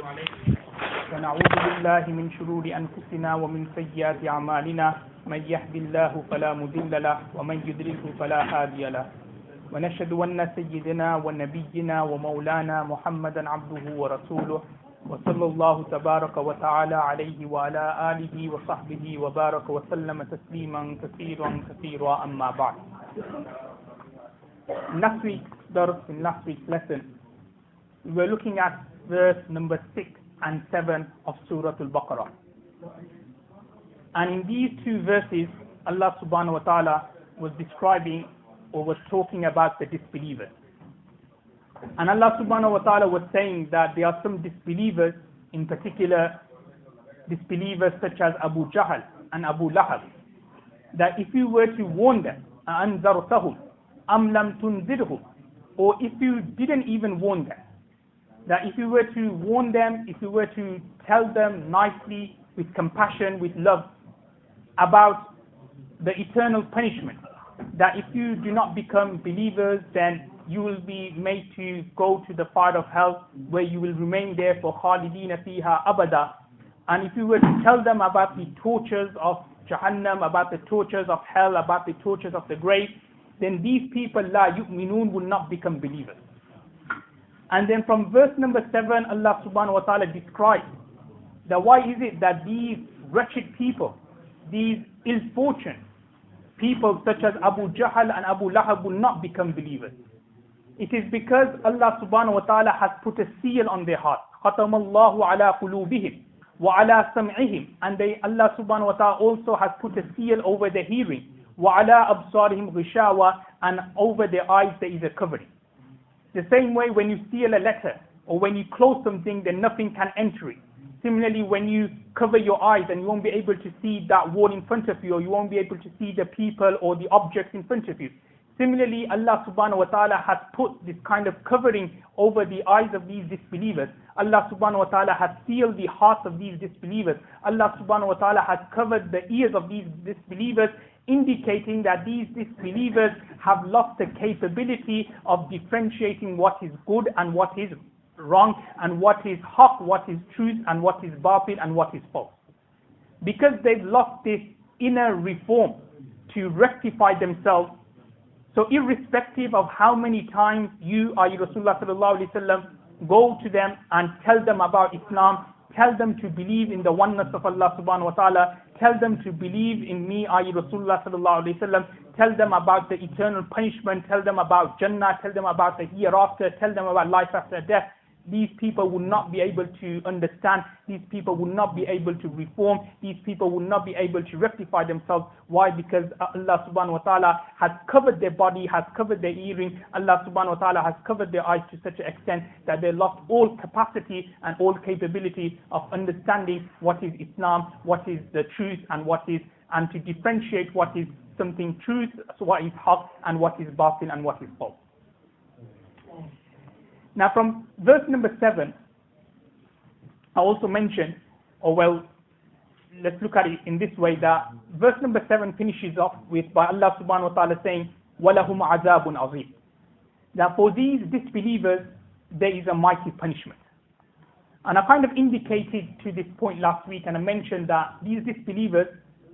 ونعوذ بالله من شرور أنفسنا ومن سيئات أعمالنا من يهد الله فلا مضل له ومن يضلل فلا هادي له ونشهد أن سيدنا ونبينا ومولانا محمدا عبده ورسوله وصلى الله تبارك وتعالى عليه وعلى آله وصحبه وبارك وسلم تسليما كثيرا أما بعد. Last week's lesson, we were looking at verse number 6 and 7 of Surah Al-Baqarah. And in these two verses, Allah subhanahu wa ta'ala was describing or was talking about the disbelievers. And Allah subhanahu wa ta'ala was saying that there are some disbelievers, in particular disbelievers such as Abu Jahl and Abu Lahab, that if you were to warn them, أَأَنذَرْتَهُمْ أَمْ لَمْ تُنذِرْهُمْ, or if you didn't even warn them, that if you were to warn them, if you were to tell them nicely, with compassion, with love, about the eternal punishment, that if you do not become believers, then you will be made to go to the fire of hell, where you will remain there for khalidina fiha abada. And if you were to tell them about the tortures of Jahannam, about the tortures of hell, about the tortures of the grave, then these people, la yu'minun, will not become believers. And then from verse number 7, Allah subhanahu wa ta'ala describes that why is it that these wretched people, these ill-fortunate people such as Abu Jahl and Abu Lahab will not become believers. It is because Allah subhanahu wa ta'ala has put a seal on their heart. خَتَمَ اللَّهُ عَلَى قُلُوبِهِمْ وَعَلَى سَمْعِهِمْ. And Allah subhanahu wa ta'ala also has put a seal over their hearing. وَعَلَى أَبْصَارِهِمْ غِشَاوَةٌ. And over their eyes there is a covering. The same way when you seal a letter or when you close something, then nothing can enter it. Similarly, when you cover your eyes and you won't be able to see that wall in front of you, or you won't be able to see the people or the objects in front of you. Similarly, Allah subhanahu wa ta'ala has put this kind of covering over the eyes of these disbelievers. Allah subhanahu wa ta'ala has sealed the hearts of these disbelievers. Allah subhanahu wa ta'ala has covered the ears of these disbelievers, indicating that these disbelievers have lost the capability of differentiating what is good and what is wrong, and what is haqq, what is truth, and what is batil, and what is false. Because they've lost this inner reform to rectify themselves, so irrespective of how many times you, Rasulullah sallallahu alaihi wasallam, go to them and tell them about Islam, tell them to believe in the oneness of Allah subhanahu wa ta'ala, tell them to believe in me, Rasulullah sallallahu alaihi wasallam, tell them about the eternal punishment, tell them about Jannah, tell them about the hereafter, tell them about life after death, these people will not be able to understand, these people will not be able to reform, these people will not be able to rectify themselves. Why? Because Allah subhanahu wa ta'ala has covered their body, has covered their hearing, Allah subhanahu wa ta'ala has covered their eyes to such an extent that they lost all capacity and all capability of understanding what is Islam, what is the truth, and to differentiate what is something truth, so what is haqq, and what is batil, and what is false. Now from verse number 7, I also mentioned, let's look at it in this way, that verse number 7 finishes off with by Allah subhanahu wa ta'ala saying, وَلَهُمْ عَذَابٌ عَظِيمٌ. That for these disbelievers, there is a mighty punishment. And I kind of indicated to this point last week, and I mentioned that these disbelievers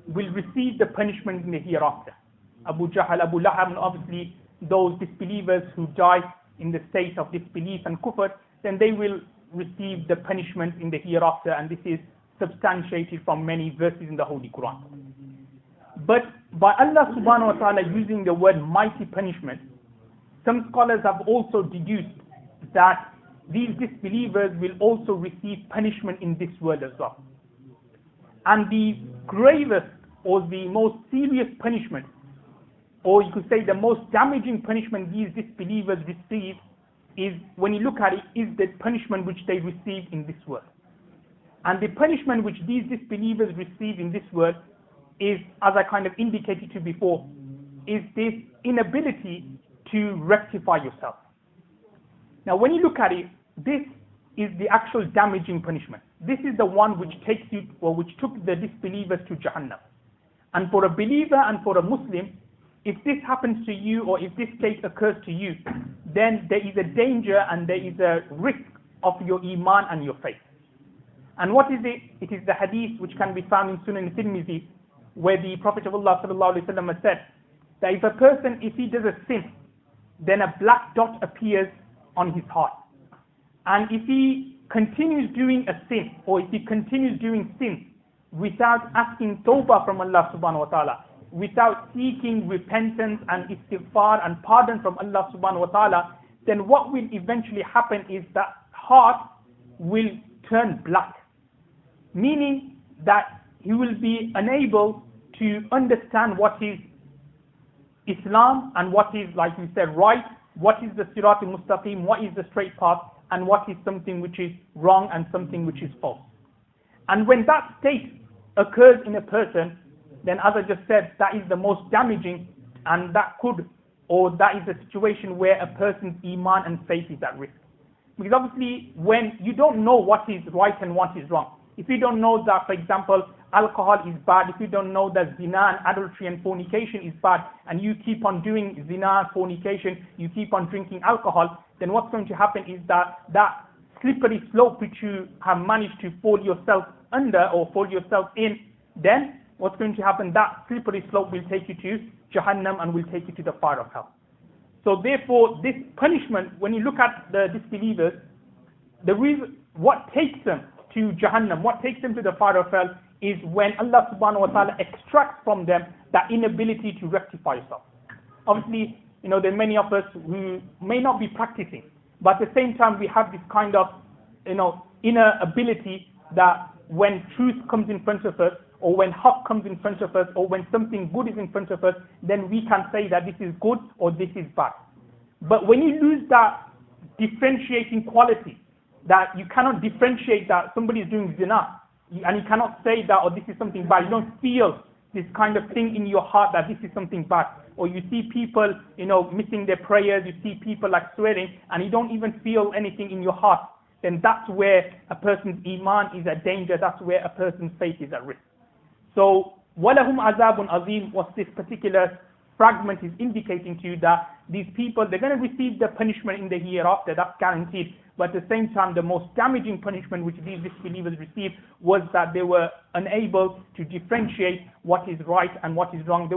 will receive the punishment in the hereafter. Abu Jahl, Abu Lahab, and obviously those disbelievers who die in the state of disbelief and kufr, then they will receive the punishment in the hereafter, and this is substantiated from many verses in the Holy Quran. But by Allah subhanahu wa ta'ala using the word mighty punishment, some scholars have also deduced that these disbelievers will also receive punishment in this world as well. And the gravest or the most serious punishment, or you could say the most damaging punishment these disbelievers receive, is, when you look at it, is the punishment which they receive in this world. And the punishment which these disbelievers receive in this world is, as I kind of indicated to you before, is this inability to rectify yourself. Now when you look at it, this is the actual damaging punishment. This is the one which takes you, or which took the disbelievers to Jahannam. And for a believer and for a Muslim, if this happens to you, or if this state occurs to you, then there is a danger and there is a risk of your iman and your faith. And what is it? It is the hadith which can be found in Sunan al-Tirmidhi, where the Prophet of Allah sallallahu alaihi wasallam has said that if a person, if he does a sin, then a black dot appears on his heart. And if he continues doing a sin, or if he continues doing sin without asking tawbah from Allah subhanahu wa ta'ala, without seeking repentance and istighfar and pardon from Allah subhanahu wa ta'ala, then what will eventually happen is that heart will turn black. Meaning that he will be unable to understand what is Islam and what is, like we said, right, what is the Sirat al-Mustaqim, what is the straight path, and what is something which is wrong and something which is false. And when that state occurs in a person, then as I just said, that is the most damaging, and that could, or that is a situation where a person's iman and faith is at risk. Because obviously, when you don't know what is right and what is wrong, if you don't know that, for example, alcohol is bad, if you don't know that zina and adultery and fornication is bad, and you keep on doing zina, fornication, you keep on drinking alcohol, then what's going to happen is that that slippery slope which you have managed to fall yourself under or fall yourself in, then what's going to happen, that slippery slope will take you to Jahannam and will take you to the fire of hell. So therefore, this punishment, when you look at the disbelievers, the reason, what takes them to Jahannam, what takes them to the fire of hell, is when Allah subhanahu wa ta'ala extracts from them that inability to rectify yourself. Obviously, there are many of us who may not be practicing, but at the same time we have this kind of, inner ability that when truth comes in front of us, or when haqq comes in front of us, or when something good is in front of us, then we can say that this is good or this is bad. But when you lose that differentiating quality, that you cannot differentiate that somebody is doing zina, and you cannot say that, or this is something bad, you don't feel this kind of thing in your heart that this is something bad, or you see people, missing their prayers, you see people like swearing, and you don't even feel anything in your heart, then that's where a person's iman is at danger, that's where a person's faith is at risk. So, وَلَهُمْ عَذَابٌ عَظِيمٌ, what this particular fragment is indicating to you, that these people, they're going to receive the punishment in the hereafter, that's guaranteed. But at the same time, the most damaging punishment which these disbelievers received was that they were unable to differentiate what is right and what is wrong.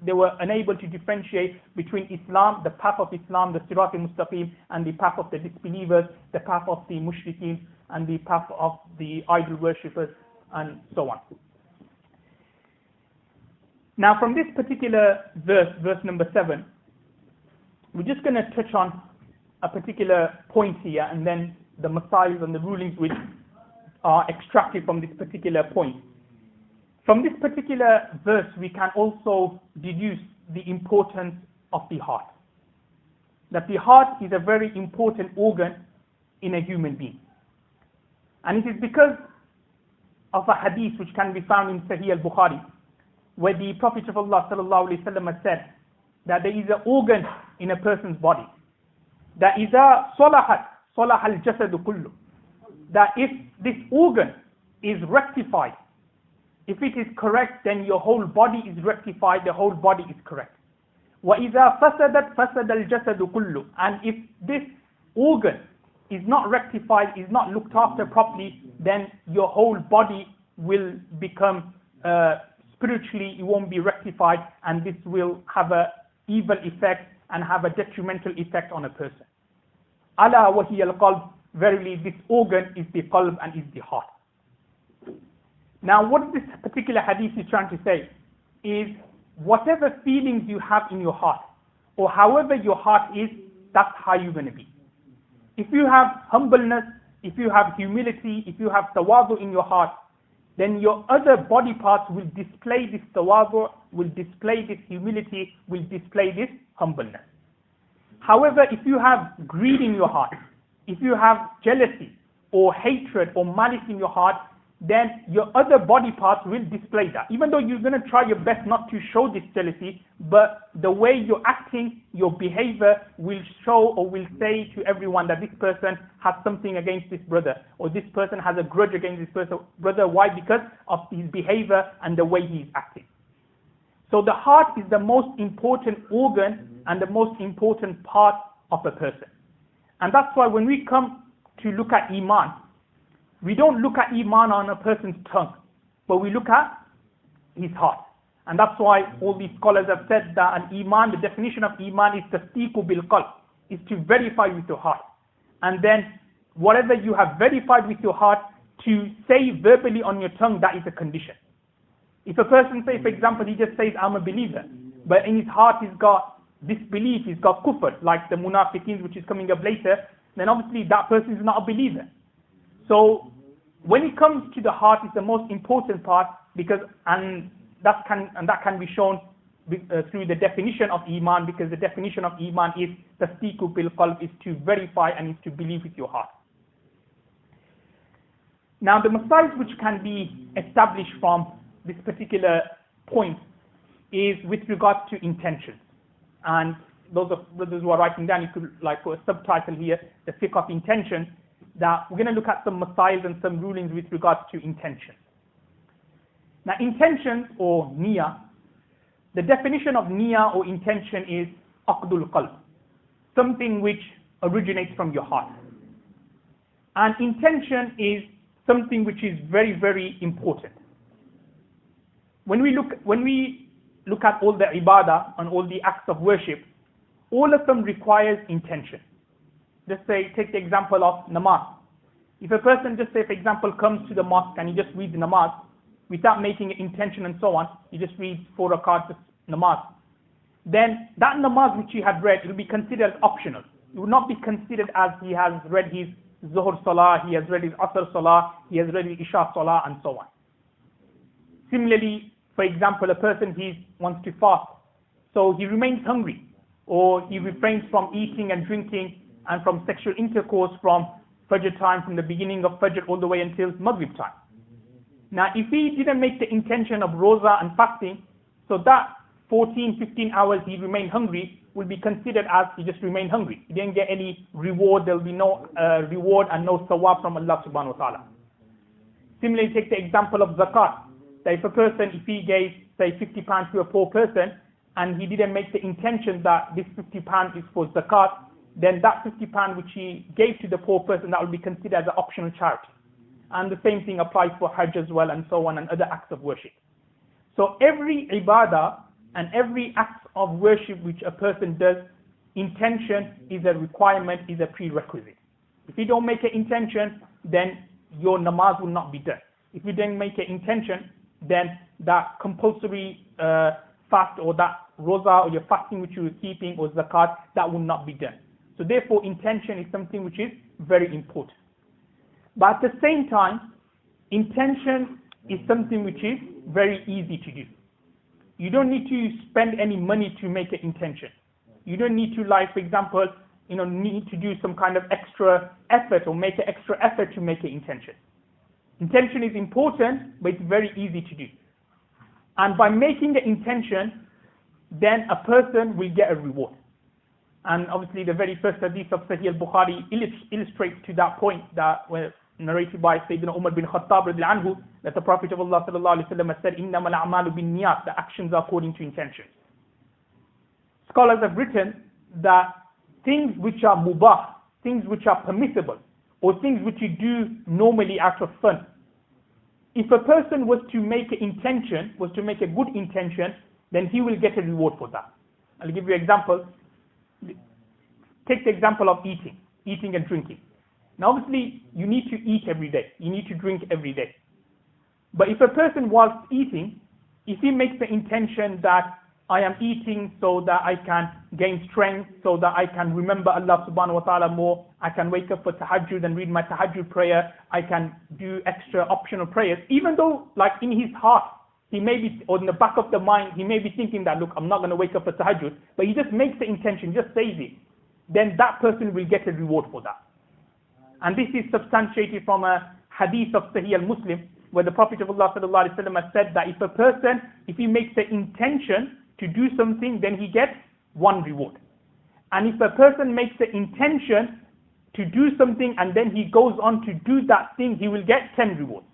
They were unable to differentiate between Islam, the path of Islam, the Sirat al-Mustaqim, and the path of the disbelievers, the path of the mushrikeen, and the path of the idol worshippers, and so on. Now from this particular verse number 7, we're just going to touch on a particular point here, and then the masail and the rulings which are extracted from this particular point. From this particular verse, we can also deduce the importance of the heart. That the heart is a very important organ in a human being. And it is because of a hadith which can be found in Sahih al-Bukhari, where the Prophet of Allah sallallahu alaihi wasallam has said that there is an organ in a person's body, that إذا صلحت صلح الجسد كله, that if this organ is rectified, if it is correct, then your whole body is rectified, the whole body is correct. وإذا فسدت فسد الجسد كله, and if this organ is not rectified, is not looked after properly, then your whole body will become spiritually, it won't be rectified, and this will have an evil effect and have a detrimental effect on a person. Ala wa hiya al-qalb, verily this organ is the qalb and is the heart. Now what this particular hadith is trying to say is, whatever feelings you have in your heart, or however your heart is, that's how you're going to be. If you have humbleness, if you have humility, if you have tawadu in your heart, then your other body parts will display this tawadu, will display this humility, will display this humbleness. However, if you have greed in your heart, if you have jealousy or hatred or malice in your heart, then your other body parts will display that. Even though you're going to try your best not to show this jealousy, but the way you're acting, your behavior will show or will say to everyone that this person has something against this brother, or this person has a grudge against this brother. Why? Because of his behavior and the way he is acting. So the heart is the most important organ and the most important part of a person. And that's why when we come to look at Iman, we don't look at Iman on a person's tongue, but we look at his heart. And that's why all these scholars have said that an Iman, the definition of Iman is tasdiqu bil qalb, is to verify with your heart. And then whatever you have verified with your heart, to say verbally on your tongue, that is a condition. If a person say, for example, he just says, I'm a believer, but in his heart he's got disbelief, he's got kufr, like the munafiqeen, which is coming up later, then obviously that person is not a believer. So when it comes to the heart, it's the most important part, because that can be shown through the definition of Iman, because the definition of Iman is tasdiqu bil qalb, is to verify and is to believe with your heart. Now the masail which can be established from this particular point is with regards to intentions. And those of brothers who are writing down, you could like put a subtitle here, the fiqh of intention, that we're going to look at some masail and some rulings with regards to intention. Now intentions or niyyah, the definition of niyyah or intention is aqdul qalb, something which originates from your heart. And intention is something which is very, very important. When we look at all the ibadah and all the acts of worship, all of them requires intention. Just say, take the example of namaz. If a person just say, for example, comes to the mosque and he just reads namaz without making an intention and so on, he just reads 4 rakats namaz, then that namaz which he had read will be considered optional. It will not be considered as he has read his Zuhr Salah, he has read his Asr Salah, he has read his Isha Salah, and so on. Similarly, for example, a person wants to fast, so he remains hungry, or he refrains from eating and drinking and from sexual intercourse from Fajr time, from the beginning of Fajr all the way until Maghrib time. Now, if he didn't make the intention of Roza and fasting, so that 14, 15 hours he remained hungry will be considered as he just remained hungry. He didn't get any reward. There will be no reward and no sawab from Allah subhanahu wa ta'ala. Similarly, take the example of zakat. That if a person, if he gave, say, £50 to a poor person, and he didn't make the intention that this £50 is for zakat, then that £50 which he gave to the poor person, that will be considered as an optional charity. And the same thing applies for Hajj as well, and so on, and other acts of worship. So every ibadah and every act of worship which a person does, intention is a requirement, is a prerequisite. If you don't make an intention, then your namaz will not be done. If you don't make an intention, then that compulsory fast or that roza or your fasting which you are keeping or zakat, that will not be done. So therefore intention is something which is very important. But at the same time, intention is something which is very easy to do. You don't need to spend any money to make an intention. You don't need to, like, for example, need to do some kind of extra effort or make an extra effort to make an intention. Intention is important, but it's very easy to do. And by making the intention, then a person will get a reward. And obviously the very first hadith of Sahih al-Bukhari illustrates to that point, that were narrated by Sayyidina Umar bin Khattab radiallahu anhu, that the Prophet of Allah sallallahu alaihi wasallam said, "Innamal a'malu bin niyat," the actions are according to intention. Scholars have written that things which are mubah, things which are permissible, or things which you do normally out of fun, if a person was to make an intention, was to make a good intention, then he will get a reward for that. I'll give you an example. Take the example of eating and drinking. Now obviously you need to eat every day, you need to drink every day. But if a person whilst eating, if he makes the intention that I am eating so that I can gain strength, so that I can remember Allah subhanahu wa ta'ala more, I can wake up for tahajjud and read my tahajjud prayer, I can do extra optional prayers, even though like in his heart, he may be, or in the back of the mind, he may be thinking that, look, I'm not going to wake up for tahajjud, but he just makes the intention, just says it, then that person will get a reward for that. And this is substantiated from a hadith of Sahih al-Muslim, where the Prophet of Allah sallallahu alaihi wasallam has said that if a person, if he makes the intention to do something, then he gets 1 reward. And if a person makes the intention to do something and then he goes on to do that thing, he will get 10 rewards.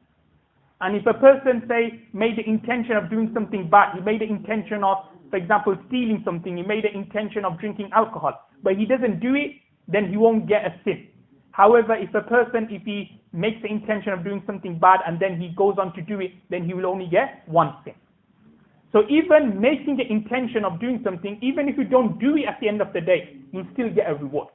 And if a person, say, made the intention of doing something bad, he made the intention of, for example, stealing something, he made the intention of drinking alcohol, but he doesn't do it, then he won't get a sin. However, if he makes the intention of doing something bad and then he goes on to do it, then he will only get one sin. So even making the intention of doing something, even if you don't do it at the end of the day, you'll still get a reward.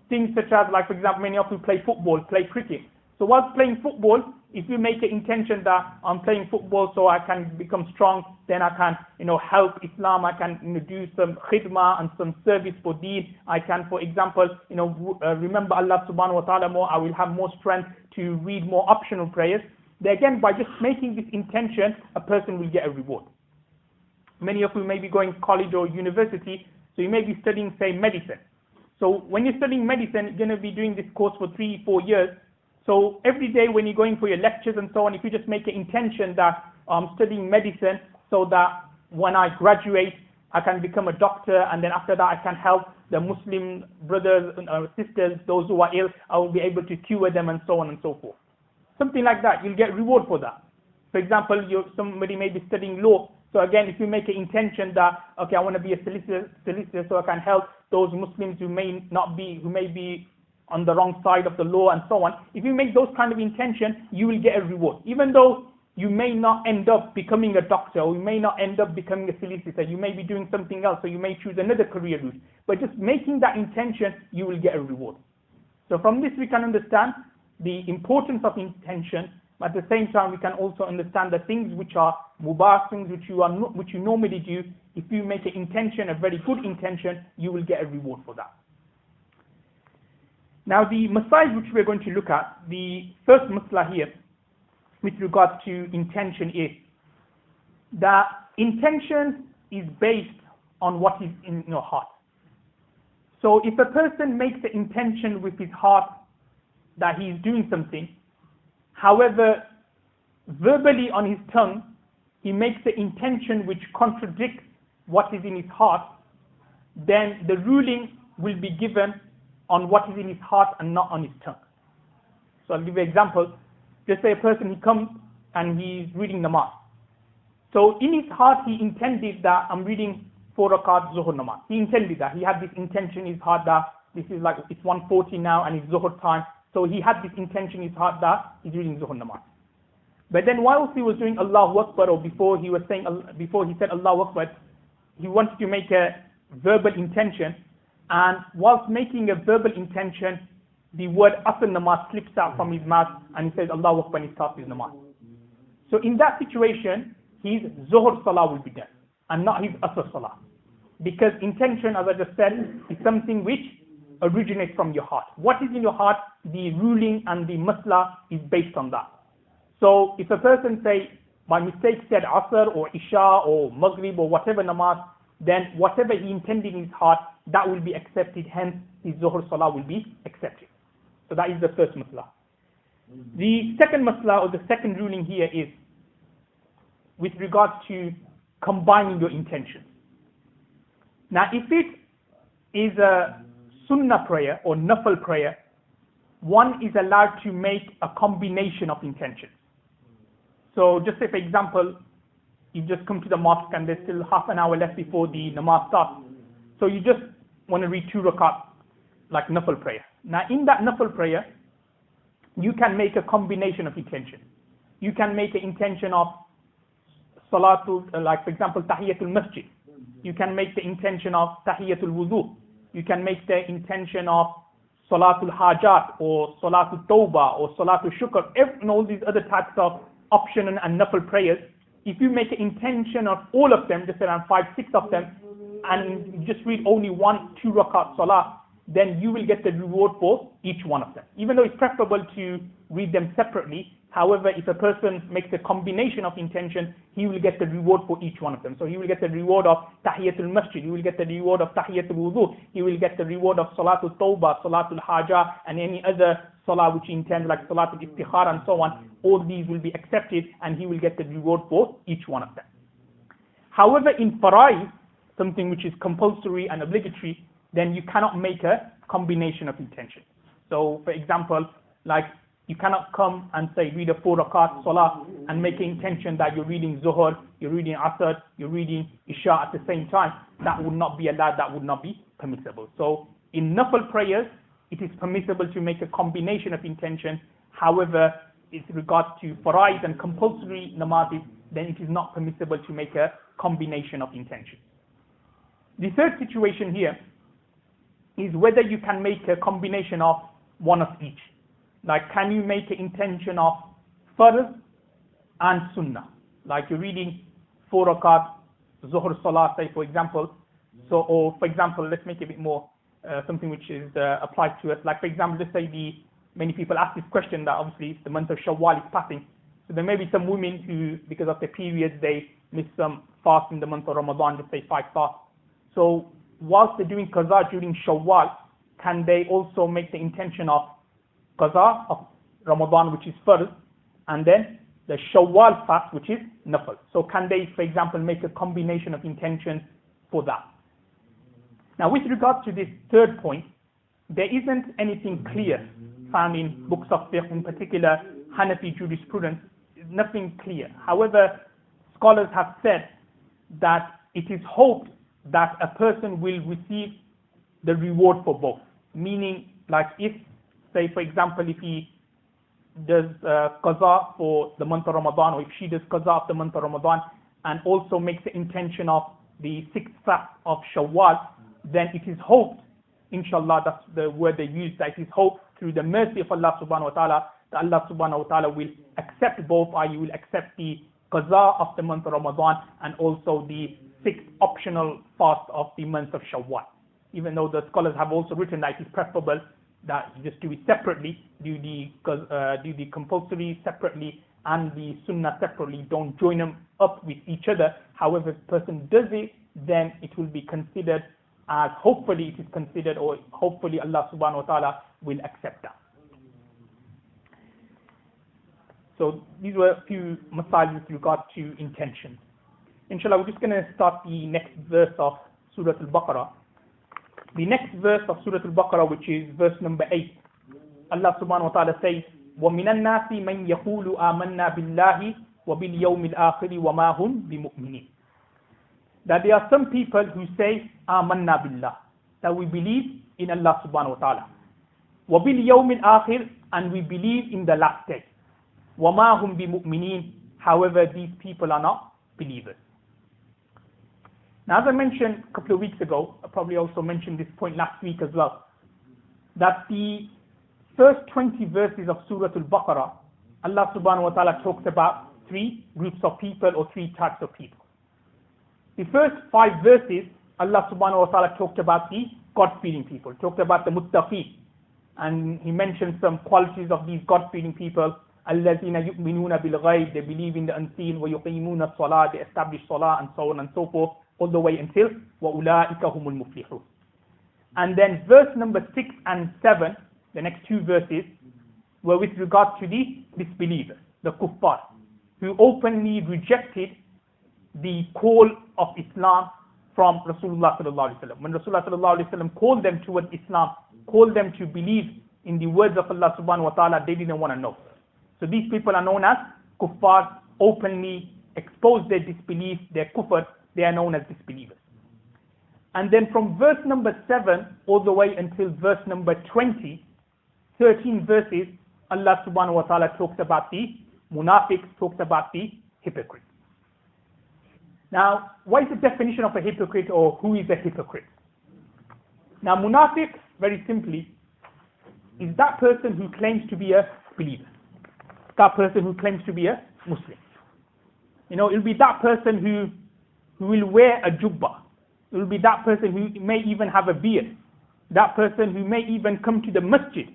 Things such as, like for example, many of you play football, play cricket. So whilst playing football, if you make an intention that I'm playing football so I can become strong, then I can, help Islam, I can do some khidmah and some service for deen. I can, for example, remember Allah subhanahu wa ta'ala more, I will have more strength to read more optional prayers. Then again, by just making this intention, a person will get a reward. Many of you may be going to college or university, so you may be studying, say, medicine. So when you're studying medicine, you're going to be doing this course for 3-4 years. So every day when you're going for your lectures and so on, if you just make an intention that I'm studying medicine so that when I graduate, I can become a doctor, and then after that I can help the Muslim brothers and sisters, those who are ill, I will be able to cure them and so on and so forth. Something like that, you'll get reward for that. For example, somebody may be studying law. So again, if you make an intention that, okay, I want to be a solicitor so I can help those Muslims who may be on the wrong side of the law and so on. If you make those kind of intention, you will get a reward. Even though you may not end up becoming a doctor, or you may not end up becoming a solicitor, you may be doing something else, or you may choose another career route. But just making that intention, you will get a reward. So from this we can understand the importance of intention. But at the same time, we can also understand the things which are mubah, things which you normally do. If you make an intention, a very good intention, you will get a reward for that. Now the masail which we're going to look at, the first masla here with regards to intention is that intention is based on what is in your heart. So if a person makes the intention with his heart that he is doing something, however, verbally on his tongue, he makes the intention which contradicts what is in his heart, then the ruling will be given on what is in his heart and not on his tongue. So I'll give you an example. Just say a person, he comes and he's reading namaz. So in his heart, he intended that I'm reading 4 rakat zuhur namaz. He intended that. He had this intention in his heart that this is like, it's 1:40 now and it's zuhur time. So he had this intention in his heart that he's reading zuhur namaz. But then whilst he was doing Allahu Akbar, or before he said Allahu Akbar, he wanted to make a verbal intention. And whilst making a verbal intention, the word asr namaz slips out from his mouth and he says Allahu Akbar and he starts his namaz. So in that situation, his zuhur salah will be done and not his asr salah. Because intention, as I just said, is something which originates from your heart. What is in your heart, the ruling and the masla is based on that. So if a person say, by mistake said asr or isha or maghrib or whatever namaz, then whatever he intended in his heart, that will be accepted, hence his zuhur salah will be accepted. So that is the first masla. The second masla, or the second ruling here, is with regards to combining your intentions. Now if it is a sunnah prayer or nafil prayer, one is allowed to make a combination of intentions. So just say, for example, you just come to the mosque and there's still half an hour left before the namaz starts. So you just want to read 2 rakat, like nafil prayer. Now in that nafil prayer, you can make a combination of intention. You can make an intention of salatul, like for example, tahiyatul masjid. You can make the intention of tahiyatul wudu. You can make the intention of salatul hajat or salatul tawbah or salatul shukr, and all these other types of optional and nafil prayers. If you make an intention of all of them, just around 5-6 of them, and you just read only 1-2 rakat salah, then you will get the reward for each one of them. Even though it's preferable to read them separately, however, if a person makes a combination of intention, he will get the reward for each one of them. So he will get the reward of tahiyatul masjid, he will get the reward of tahiyatul wudu, he will get the reward of salatul tawbah, salatul hajah, and any other salah which he intends, like salatul iftikhar and so on. All these will be accepted and he will get the reward for each one of them. However, in fara'id, something which is compulsory and obligatory, then you cannot make a combination of intention. So for example, like you cannot come and say read a 4 rakat salah and make an intention that you're reading zuhur, you're reading asr, you're reading isha at the same time. That would not be allowed, that would not be permissible. So in nafil prayers, it is permissible to make a combination of intentions. However, with regards to faraid and compulsory namazis, then it is not permissible to make a combination of intentions. The third situation here is whether you can make a combination of one of each. Like, can you make an intention of farz and sunnah? Like you're reading 4 rakat, Zuhr Salah, say for example. So, or for example, let's make it a bit more something which is applied to us. Like for example, let's say many people ask this question that obviously the month of Shawwal is passing. So there may be some women who, because of their periods, they miss some fast in the month of Ramadan, let's say 5 fasts. So whilst they're doing qaza during Shawwal, can they also make the intention of qaza of Ramadan, which is farz, and then the Shawwal fast, which is nafil? So can they, for example, make a combination of intentions for that? Now, with regards to this third point, there isn't anything clear found in books of fiqh, in particular Hanafi jurisprudence, nothing clear. However, scholars have said that it is hoped that a person will receive the reward for both. Meaning, like if, say for example, if he does qaza for the month of Ramadan, or if she does qaza of the month of Ramadan, and also makes the intention of the 6th fast of Shawwal, then it is hoped, inshallah, that's the word they use, that it is hoped through the mercy of Allah subhanahu wa ta'ala, that Allah subhanahu wa ta'ala will accept both, i.e. will accept the qaza of the month of Ramadan and also the 6th optional fast of the month of Shawwal. Even though the scholars have also written that it is preferable that you just do it separately, do the compulsory separately and the sunnah separately, don't join them up with each other. However, if the person does it, then it will be considered as, hopefully it is considered, or hopefully Allah subhanahu wa ta'ala will accept that. So these were a few masail with regard to intention. Inshallah, we're just going to start the next verse of Surah Al-Baqarah. The next verse of Surah Al-Baqarah, which is verse number 8, Allah subhanahu wa ta'ala says, وَمِنَ النَّاسِ مَنْ يَقُولُ آمَنَّا بِاللَّهِ وَبِالْيَوْمِ الْآخِرِ وَمَا هُمْ بِمُؤْمِنِينَ. That there are some people who say, آمَنَّا بِاللَّهِ, that we believe in Allah subhanahu wa ta'ala. وَبِالْيَوْمِ الْآخِرِ, and we believe in the last day. وَمَا هُمْ بِمُؤْمِنِينَ, however, these people are not believers. Now, as I mentioned a couple of weeks ago, I probably also mentioned this point last week as well, that the first 20 verses of Surah Al-Baqarah, Allah subhanahu wa ta'ala talks about 3 groups of people or 3 types of people. The first 5 verses, Allah subhanahu wa ta'ala talked about the God-fearing people, talked about the muttaqeen, and He mentioned some qualities of these God-fearing people. الَّذِينَ يُؤْمِنُونَ بِالْغَيْبِ, they believe in the unseen, وَيُقِيمُونَ الصَّلَاةَ, they establish salah, and so on and so forth, all the way until وَأُولَٰئِكَ هُمُ الْمُفْلِحُونَ. And then verse number 6 and 7, the next 2 verses, were with regard to the disbelievers, the kuffar, who openly rejected the call of Islam from Rasulullah sallallahu alaihi wasallam. When Rasulullah sallallahu alaihi wasallam called them towards Islam, called them to believe in the words of Allah subhanahu wa ta'ala, they didn't want to know. So these people are known as kuffar, openly expose their disbelief, their kufr, they are known as disbelievers. And then from verse number 7 all the way until verse number 20, 13 verses, Allah subhanahu wa ta'ala talks about the munafiqs, talks about the hypocrites. Now, what is the definition of a hypocrite, or who is a hypocrite? Now, munafiq, very simply, is that person who claims to be a believer. That person who claims to be a Muslim. You know, it will be that person who will wear a jubbah. It will be that person who may even have a beard. That person who may even come to the masjid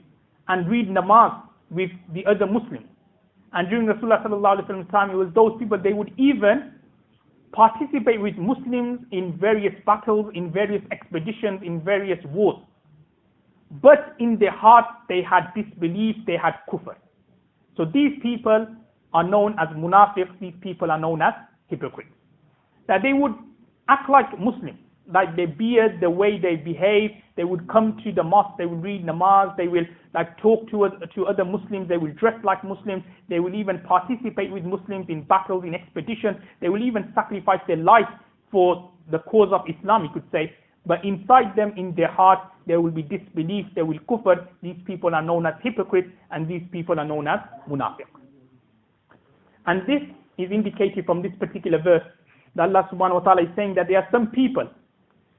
and read namaz with the other Muslims. And during Rasulullah sallallahu alaihi wasallam's time, it was those people, they would even participate with Muslims in various battles, in various expeditions, in various wars. But in their heart, they had disbelief, they had kufr. So these people are known as munafiqs, these people are known as hypocrites. That they would act like Muslims, like their beard, the way they behave, they would come to the mosque, they would read namaz, they will like talk to other Muslims, they will dress like Muslims, they will even participate with Muslims in battles, in expeditions, they will even sacrifice their life for the cause of Islam, you could say. but inside them, in their heart, there will be disbelief, there will kufr. These people are known as hypocrites, and these people are known as munafiq. And this is indicated from this particular verse, that Allah subhanahu wa ta'ala is saying that there are some people,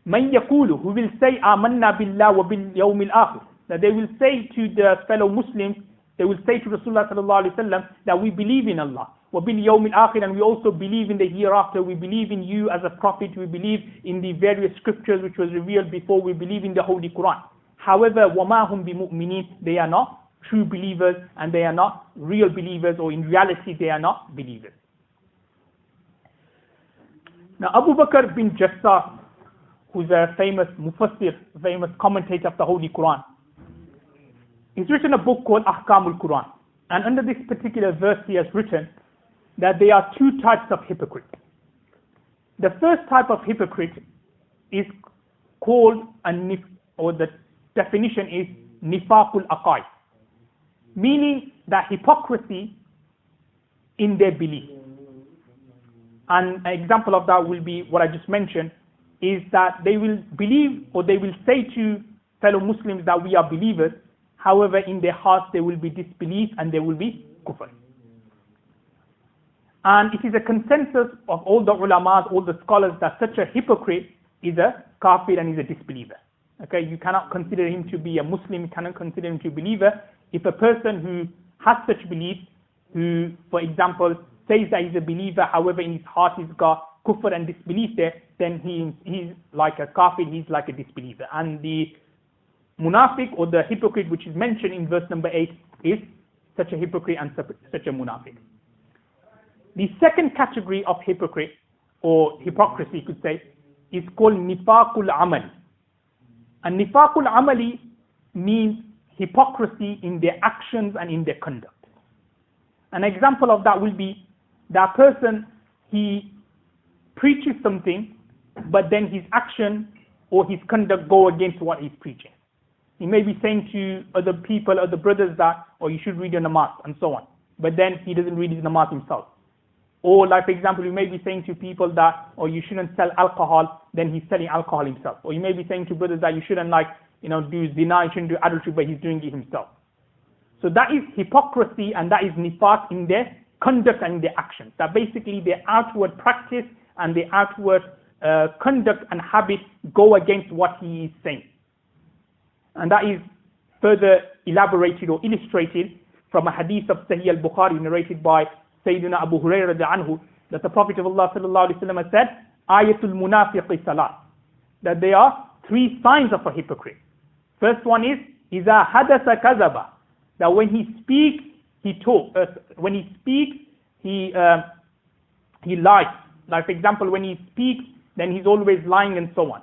man yaqulu, who will say, amanna billah wa bil yawmil akhir, that they will say to the fellow Muslims, they will say to Rasulullah sallallahu alaihi wasallam that we believe in Allah, wa bil yawmil akhir, and we also believe in the hereafter, we believe in you as a prophet, we believe in the various scriptures which was revealed before, we believe in the Holy Quran. However, وَمَا هُمْ بِمُؤْمِنِينَ, they are not true believers, and they are not real believers, or in reality they are not believers. Now Abu Bakr bin Jassar, who's a famous mufassir, famous commentator of the Holy Quran, he's written a book called Ahkamul Quran, and under this particular verse he has written that there are two types of hypocrites. The first type of hypocrite is called or the definition is nifaqul aqaid, meaning that hypocrisy in their belief. And an example of that will be what I just mentioned, is that they will believe, or they will say to fellow Muslims that we are believers, however in their hearts there will be disbelief and there will be kufr. And it is a consensus of all the ulamas, all the scholars, that such a hypocrite is a kafir and is a disbeliever. Okay, you cannot consider him to be a Muslim, you cannot consider him to be a believer. If a person who has such belief, who, for example, says that he's a believer, however in his heart he's got kufr and disbelief there, then he's like a kafir, he's like a disbeliever. And the munafiq, or the hypocrite which is mentioned in verse number 8, is such a hypocrite and such a munafiq. The second category of hypocrite, or hypocrisy you could say, is called nifaqul amali. And nifaqul amali means hypocrisy in their actions and in their conduct. An example of that will be that person, he preaches something, but then his action or his conduct go against what he's preaching. He may be saying to other people, other brothers, that, or you should read your namaz, and so on. But then he doesn't read his namaz himself. Or like, for example, you may be saying to people that, or you shouldn't sell alcohol, then he's selling alcohol himself. Or you may be saying to brothers that you shouldn't do zina, you shouldn't do adultery, but he's doing it himself. So that is hypocrisy, and that is nifaq in their conduct and in their actions. That basically their outward practice and their outward conduct and habit go against what he is saying. And that is further elaborated or illustrated from a hadith of Sahih al-Bukhari narrated by Sayyidina Abu Hurairah anhu, that the Prophet of Allah sallallahu alaihi wasallam said, Ayatul munafiqi salat, that there are three signs of a hypocrite. First one is, Iza hadasa kazaba, that when he speaks, he talks. When he speaks, he lies. Like for example, when he speaks, then he's always lying and so on.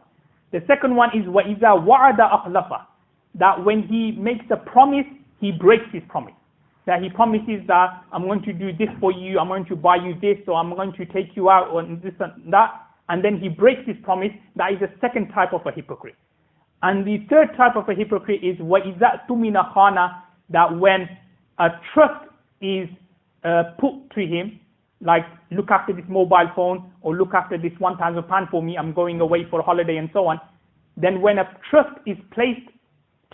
The second one is, wa iza wa'ada akhlafa, that when he makes a promise, he breaks his promise. That he promises that I'm going to do this for you, I'm going to buy you this, or I'm going to take you out, or this and that, and then he breaks his promise. That is the second type of a hypocrite. And the third type of a hypocrite is وَإِذَا تُمِنَ خَانَ, that when a trust is put to him, like look after this mobile phone, or look after this £1,000 for me, I'm going away for a holiday and so on, then when a trust is placed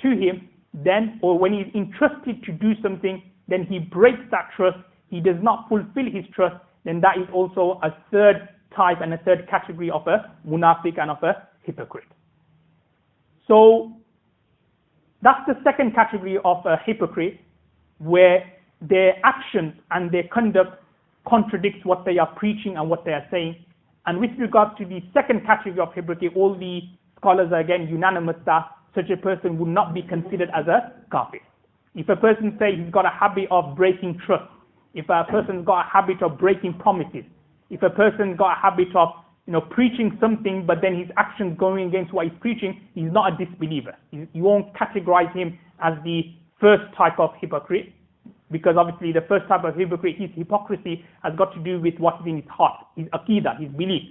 to him, then, or when he's entrusted to do something, then he breaks that trust, he does not fulfill his trust, then that is also a third type and a third category of a munafiq and of a hypocrite. So that's the second category of a hypocrite, where their actions and their conduct contradicts what they are preaching and what they are saying. And with regards to the second category of hypocrite, all the scholars are again unanimous that such a person would not be considered as a kafir. If a person says he's got a habit of breaking trust, if a person's got a habit of breaking promises, if a person's got a habit of preaching something but then his actions going against what he's preaching, he's not a disbeliever. You won't categorize him as the first type of hypocrite, because obviously the first type of hypocrite, his hypocrisy has got to do with what is in his heart, his aqidah, his belief.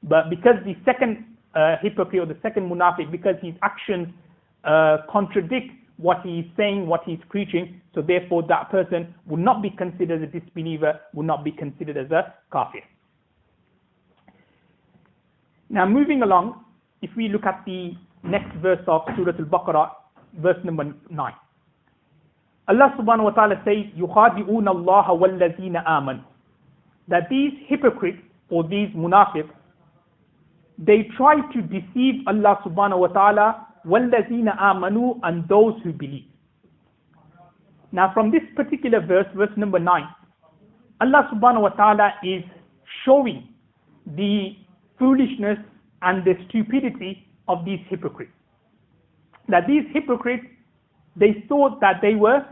But because the second hypocrite, or the second munafiq, because his actions contradict what he is saying, what he is preaching, so therefore that person would not be considered as a disbeliever, would not be considered as a kafir. Now moving along, if we look at the next verse of Surah Al-Baqarah, verse number 9. Allah subhanahu wa ta'ala says, يُخَادِعُونَ اللَّهَ وَالَّذِينَ آمَنُوا. That these hypocrites, or these munafiqs, they try to deceive Allah subhanahu wa ta'ala, وَالَّذِينَ آمَنُوا, and those who believe. Now from this particular verse, verse number 9, Allah subhanahu wa ta'ala is showing the foolishness and the stupidity of these hypocrites. That these hypocrites, they thought that they were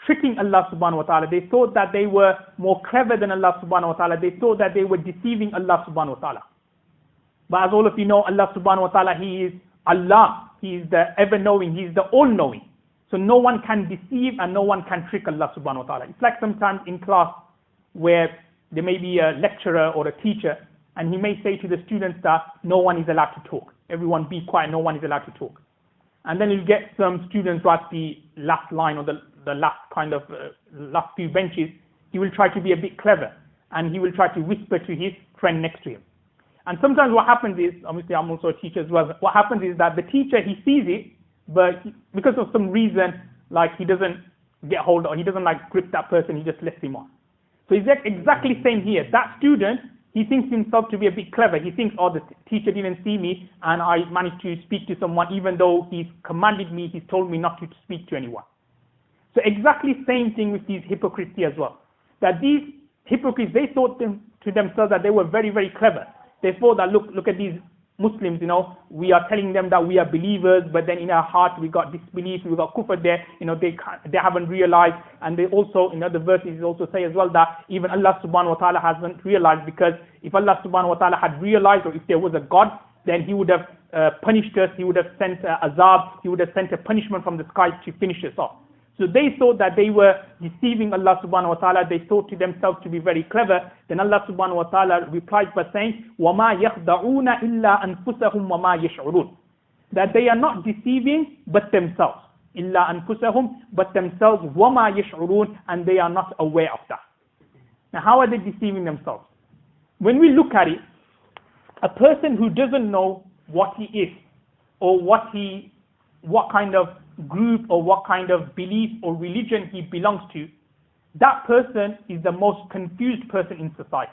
tricking Allah subhanahu wa ta'ala. They thought that they were more clever than Allah subhanahu wa ta'ala. They thought that they were deceiving Allah subhanahu wa ta'ala. But as all of you know, Allah subhanahu wa ta'ala, He is Allah. He is the ever-knowing. He is the all-knowing. So no one can deceive and no one can trick Allah subhanahu wa ta'ala. It's like sometimes in class where there may be a lecturer or a teacher, and he may say to the students that no one is allowed to talk. Everyone be quiet, no one is allowed to talk. And then you get some students who at the last line or the last kind of last few benches, he will try to be a bit clever and he will try to whisper to his friend next to him. And sometimes what happens is, obviously I'm also a teacher as well, what happens is that the teacher, he sees it, but because of some reason, like he doesn't get hold of, he doesn't like grip that person, he just lets him on. So it's exactly same here. That student, he thinks himself to be a bit clever. He thinks, oh, the teacher didn't see me and I managed to speak to someone even though he's commanded me, he's told me not to speak to anyone. So exactly same thing with these hypocrites here as well. That these hypocrites, they thought to themselves that they were very, very clever. They thought that, look at these Muslims, we are telling them that we are believers, but then in our heart we got disbelief, we got kufr there, they haven't realized. And they also, in other verses, also say as well that even Allah subhanahu wa ta'ala hasn't realized, because if Allah subhanahu wa ta'ala had realized, or if there was a God, then He would have punished us, He would have sent azab, He would have sent a punishment from the sky to finish us off. So they thought that they were deceiving Allah subhanahu wa ta'ala. They thought to themselves to be very clever. Then Allah subhanahu wa ta'ala replied by saying, وَمَا يَخْدَعُونَ إِلَّا أَنفُسَهُمْ وَمَا يَشْعُرُونَ. That they are not deceiving but themselves. إِلَّا أَنفُسَهُمْ, but themselves, وَمَا يَشْعُرُونَ, and they are not aware of that. Now how are they deceiving themselves? When we look at it, a person who doesn't know what he is, or what kind of group or what kind of belief or religion he belongs to, that person is the most confused person in society.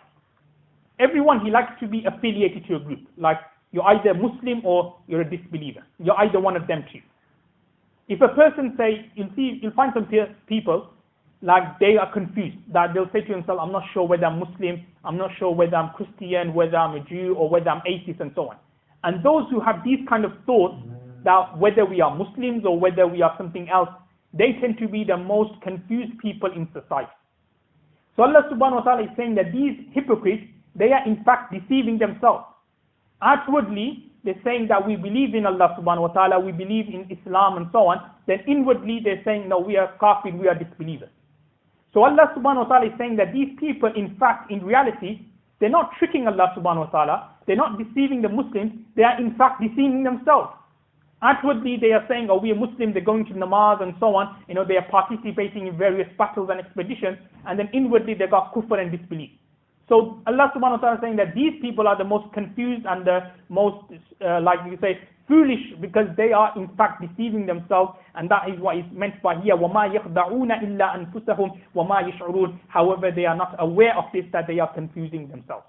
Everyone, he likes to be affiliated to a group. Like you're either Muslim or you're a disbeliever. You're either one of them two. If a person say, you'll find some people like they are confused, that they'll say to themselves, I'm not sure whether I'm Muslim, I'm not sure whether I'm Christian, whether I'm a Jew, or whether I'm atheist, and so on. And those who have these kind of thoughts, that whether we are Muslims or whether we are something else, they tend to be the most confused people in society. So Allah subhanahu wa ta'ala is saying that these hypocrites, they are in fact deceiving themselves. Outwardly, they're saying that we believe in Allah subhanahu wa ta'ala, we believe in Islam and so on. Then inwardly they're saying, no, we are kafir, we are disbelievers. So Allah subhanahu wa ta'ala is saying that these people, in fact, in reality, they're not tricking Allah subhanahu wa ta'ala, they're not deceiving the Muslims, they are in fact deceiving themselves. Outwardly, they are saying, oh, we are Muslims, they're going to namaz and so on. They are participating in various battles and expeditions. And then inwardly, they got kufr and disbelief. So Allah subhanahu wa ta'ala is saying that these people are the most confused and the most, like you say, foolish, because they are in fact deceiving themselves. And that is what is meant by here. وَمَا يَخْدَعُونَ إِلَّا أَنفُسَهُمْ وَمَا يَشْعُرُونَ. However, they are not aware of this, that they are confusing themselves.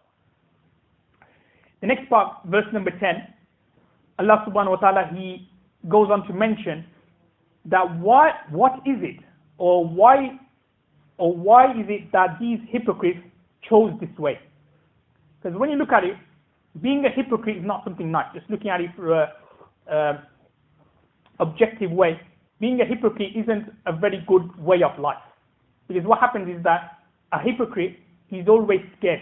The next part, verse number 10. Allah subhanahu wa ta'ala, He goes on to mention that what is it, or why is it that these hypocrites chose this way? Because when you look at it, being a hypocrite is not something nice. Just looking at it for a objective way, being a hypocrite isn't a very good way of life. Because what happens is that a hypocrite, he's always scared.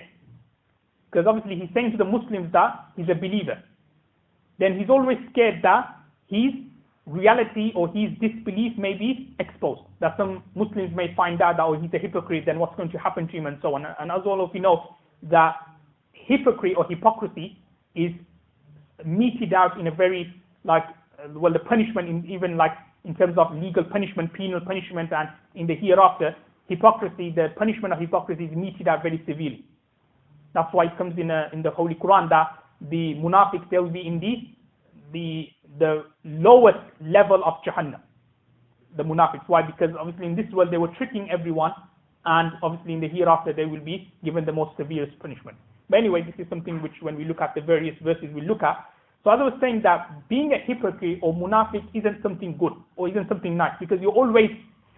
Because obviously he's saying to the Muslims that he's a believer. Then he's always scared that his reality or his disbelief may be exposed. That some Muslims may find out that, oh, he's a hypocrite, then what's going to happen to him and so on. And as all of you know, that hypocrite or hypocrisy is meted out in a very, the punishment, even in terms of legal punishment, penal punishment, and in the hereafter, hypocrisy, the punishment of hypocrisy is meted out very severely. That's why it comes in the Holy Quran that the munafiq, they will be in the lowest level of Jahannam. The munafiqs. Why? Because obviously in this world they were tricking everyone, and obviously in the hereafter they will be given the most severest punishment. But anyway, this is something which when we look at the various verses we look at. So as I was saying, that being a hypocrite or munafiq isn't something good or isn't something nice, because you're always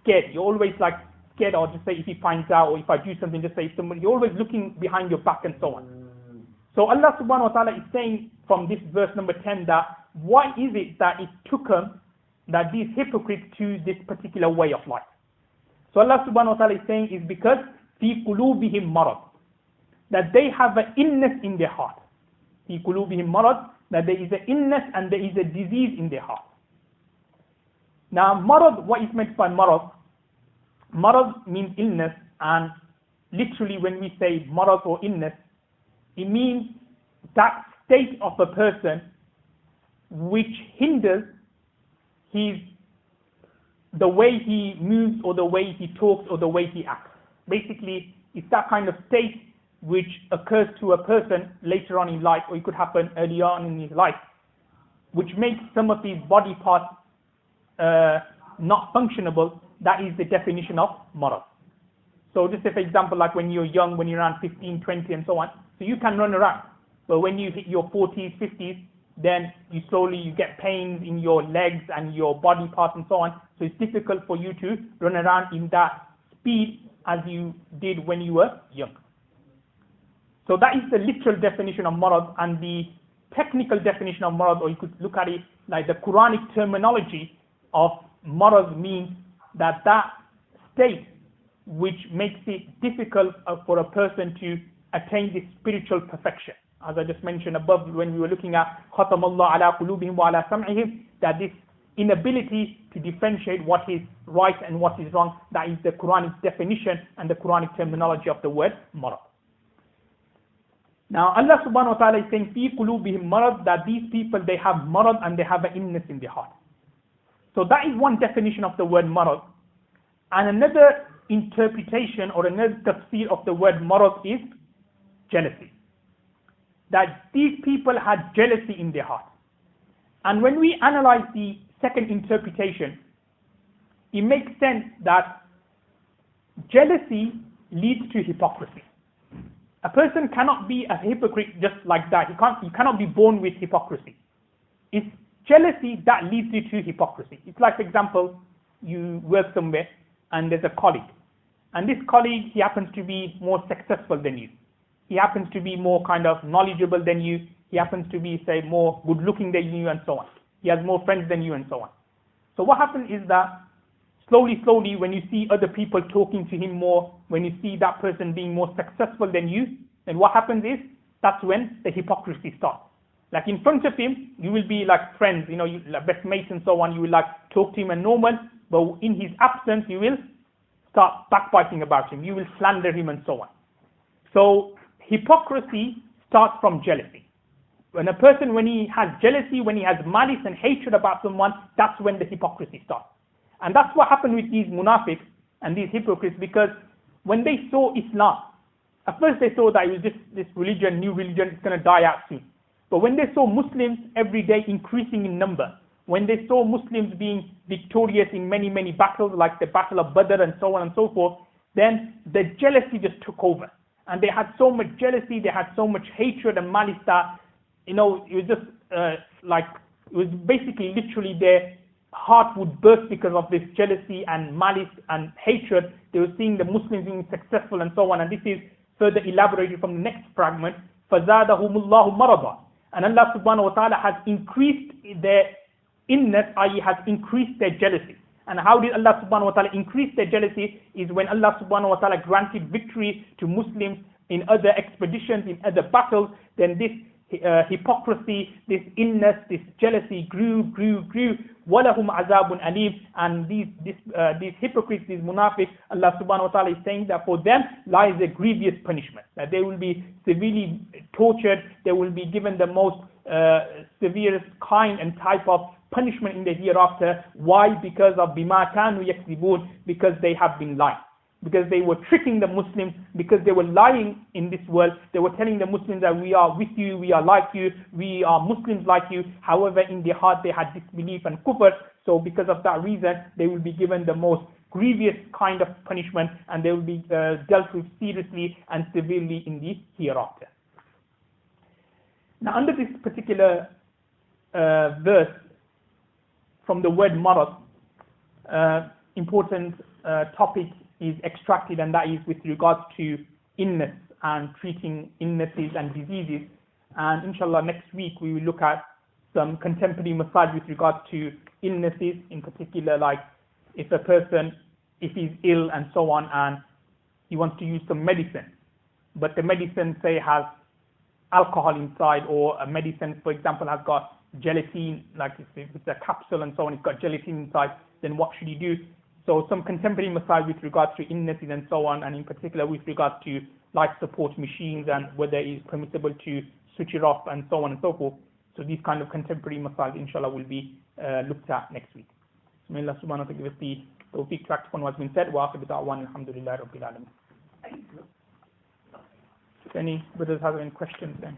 scared. You're always like scared, or just say if he finds out, or if I do something, just say somebody. You're always looking behind your back and so on. So Allah subhanahu wa ta'ala is saying from this verse number 10 that why is it that it took them, that these hypocrites, to this particular way of life? So Allah subhanahu wa ta'ala is saying is because fi qulubihim marad, that they have an illness in their heart. Fi qulubihim marad, that there is an illness and there is a disease in their heart. Now marad, what is meant by marad? Marad means illness, and literally when we say marad or illness, it means that state of a person which hinders the way he moves or the way he talks or the way he acts. Basically, it's that kind of state which occurs to a person later on in life, or it could happen early on in his life, which makes some of his body parts not functionable. That is the definition of marad. So just say, for example, like when you're young, when you're around 15, 20 and so on, so you can run around. But when you hit your 40s, 50s, then you get pains in your legs and your body parts and so on. So it's difficult for you to run around in that speed as you did when you were young. So that is the literal definition of marad, and the technical definition of marad, or you could look at it like the Quranic terminology of marad, means that state which makes it difficult for a person to attain this spiritual perfection. As I just mentioned above when we were looking at خَتَمَ اللَّهُ عَلَىٰ قُلُوبِهِمْ وَعَلَىٰ سَمْعِهِمْ, that this inability to differentiate what is right and what is wrong, that is the Quranic definition and the Quranic terminology of the word marad. Now Allah subhanahu wa ta'ala is saying فِي قُلُوبِهِمْ marad, that these people, they have marad and they have an illness in their heart. So that is one definition of the word marad. And another interpretation or another tafsir of the word marad is jealousy. That these people had jealousy in their heart. And when we analyze the second interpretation, it makes sense that jealousy leads to hypocrisy. A person cannot be a hypocrite just like that. He cannot be born with hypocrisy. It's jealousy that leads you to hypocrisy. It's like, for example, you work somewhere and there's a colleague. And this colleague, he happens to be more successful than you. He happens to be more kind of knowledgeable than you. He happens to be, say, more good looking than you and so on. He has more friends than you and so on. So what happens is that slowly, when you see other people talking to him more, when you see that person being more successful than you, then what happens is, that's when the hypocrisy starts. Like in front of him, you will be like friends, you like best mates and so on. You will like talk to him and normal, but in his absence, you will start backbiting about him. You will slander him and so on. So hypocrisy starts from jealousy. When a person, when he has jealousy, when he has malice and hatred about someone, that's when the hypocrisy starts. And that's what happened with these munafiqs and these hypocrites, because when they saw Islam, at first they saw that it was just this religion, new religion, it's going to die out soon. But when they saw Muslims every day increasing in number, when they saw Muslims being victorious in many, many battles, like the Battle of Badr and so on and so forth, then the jealousy just took over. And they had so much jealousy, they had so much hatred and malice that, it was just it was basically literally their heart would burst because of this jealousy and malice and hatred. They were seeing the Muslims being successful and so on. And this is further elaborated from the next fragment. فَزَادَهُمُ اللَّهُ مَرَضًا. And Allah subhanahu wa ta'ala has increased their illness, i.e. has increased their jealousy. And how did Allah subhanahu wa ta'ala increase their jealousy? Is when Allah subhanahu wa ta'ala granted victory to Muslims in other expeditions, in other battles, then this hypocrisy, this illness, this jealousy grew. وَلَهُمْ عَذَابٌ أَلِيمٌ. And these hypocrites, these munafiqs, Allah subhanahu wa ta'ala is saying that for them lies a grievous punishment. That they will be severely tortured, they will be given the most severest kind and type of punishment in the hereafter. Why? Because of بِمَا كَانُوا يَكْذِبُونَ, because they have been lying. because they were tricking the Muslims, because they were lying in this world. They were telling the Muslims that we are with you, we are like you, we are Muslims like you. However, in their heart they had disbelief and kufr. So because of that reason, they will be given the most grievous kind of punishment, and they will be dealt with seriously and severely in the hereafter. Now, under this particular verse, from the word marad, important topic is extracted, and that is with regards to illness and treating illnesses and diseases. And inshallah, next week we will look at some contemporary massage with regards to illnesses, in particular, like if a person, if he's ill and so on, and he wants to use some medicine, but the medicine, say, has alcohol inside, or a medicine, for example, has got gelatin, like if it's a capsule and so on, it's got gelatin inside, then what should he do? So some contemporary massage with regards to illnesses and so on, and in particular with regards to life support machines and whether it is permissible to switch it off and so on and so forth. So these kind of contemporary massage, inshallah, will be looked at next week. May Allah subhanahu wa ta'ala give us the tawfiq to act upon what's been said. Wa akhiru da'wan alhamdulillahi rabbil alamin. If any brothers have any questions then.